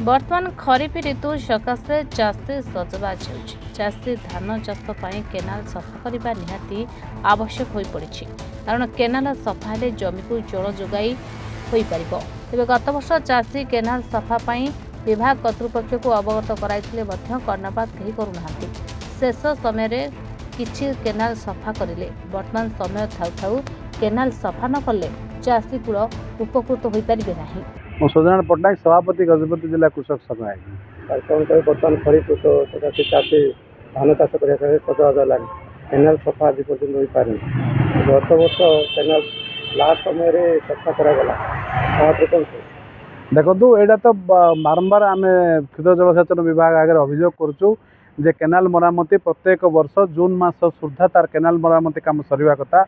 बर्तमान खरीफ ऋतु सकाशे चाषी सजबाज चाषी धान चाष केनाल सफा करने निहाती आवश्यक हो पड़ी कारण केनाल सफा हेले जमी को जल जोगाई हो पार तेज गत वर्ष चाषी केनाल सफा विभाग कर्तृपक्ष को अवगत कराइले कर्णपात कहीं करूना शेष समय किछि केनाल सफा करें वर्तमान समय थाउ थाउ केनाल सफा न कले चाषी कूल उपकृत हो पारे ना। ମୁଁ ସୁଧାରଣ ପଟ୍ଟନାୟକ ସଭାପତି ଗଜପତି ଜିଲ୍ଲା କୃଷକ ସଭା। କ'ଣ କହିବେ ବର୍ତ୍ତମାନ ଖରିଫ ଋତୁ ସକାଶେ ଚାଷୀ ଧାନ ଚାଷ କରିବା ପାଇଁ ସଜବାଜ ହେଲାଣି। କେନାଲ ସଫା ଆଜି ପର୍ଯ୍ୟନ୍ତ ହୋଇପାରୁନି। ଗତ ବର୍ଷ କେନାଲ ଲାଷ୍ଟ ସମୟରେ ସଫା କରାଗଲା। ଦେଖନ୍ତୁ ଏଇଟା ତ ବାରମ୍ବାର ଆମେ କ୍ଷୁଦ୍ର ଜଳସେଚନ ବିଭାଗ ଆଗରେ ଅଭିଯୋଗ କରୁଛୁ ଯେ କେନାଲ ମରାମତି ପ୍ରତ୍ୟେକ ବର୍ଷ ଜୁନ୍ ମାସ ସୁଦ୍ଧା ତାର କେନାଲ ମରାମତି କାମ ସରିବା କଥା,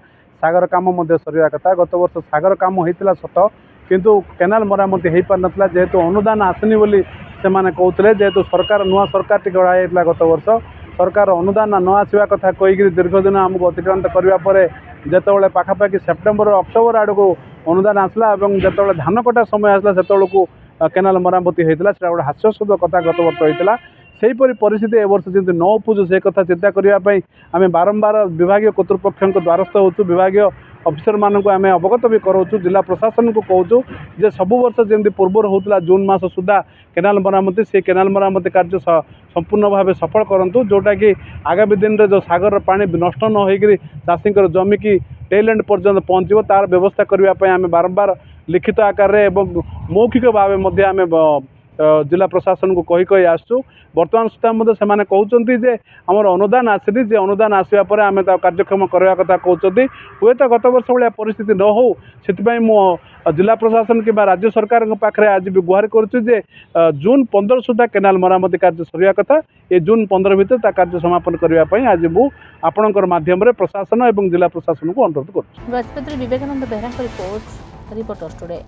ସାଗର କାମ ମଧ୍ୟ ସରିବା କଥା। ଗତ ବର୍ଷ ସାଗର କାମ ହୋଇଥିଲା ସତ, किंतु केनाल मरामती हो पार ना जेहेतु अनुदान आसनी बोली से कहते जेहेतु सरकार नुआ सरकार टी गढ़ाई गत वर्ष सरकार अनुदान न आसवा कथा कहीकि दीर्घ दिन आमको अतिक्रांत करने जिते पाखापाखि सेप्टेम्बर अक्टोबर आड़ को अनुदान आसला और जो धान कटा समय आसला से केनाल मरामती होता है गोटे हास्यास्पद कथा गत वर्ष होता सेहीपरि परिस्थिति ए वर्ष जमी न उपजु से कथा चिंता करने आम बारंबार विभाग कर्तृपक्ष द्वारस्थ हो विभाग अफिसर मानक आम अवगत भी कराऊँ जिला प्रशासन को कहूँ जे सबु वर्ष जमी पूर्वर होता जून मास सुधा केनाल मरामती से केनाल मरामती कार्य संपूर्ण भाव सफल करूँ जोटा कि आगामी दिन में जो सागर पानी नष्ट न होकर चाषी जमी की टेल एंड पर्यंत पहुँचो तार व्यवस्था करने आम बारंबार लिखित आकार मौखिक भाव आम जिला प्रशासन को कही आसु वर्तमान सुधा से कहते जे आमर अनुदान आसनी जे अनुदान आसवा पर आम कार्यक्षम करवा कथा कहते हुए तो गत वर्ष भाया परिस्थिति न हो से मु जिला प्रशासन कि राज्य सरकार पाखे आज भी गुहार करुचे जून 15 सुधा केनाल मरामती कार्य सरिया कथा ये जून 15 भितर कार्य समापन करने आज मु आपणकर माध्यम प्रशासन और जिला प्रशासन को अनुरोध कर। Vivekananda Behera report reporters today.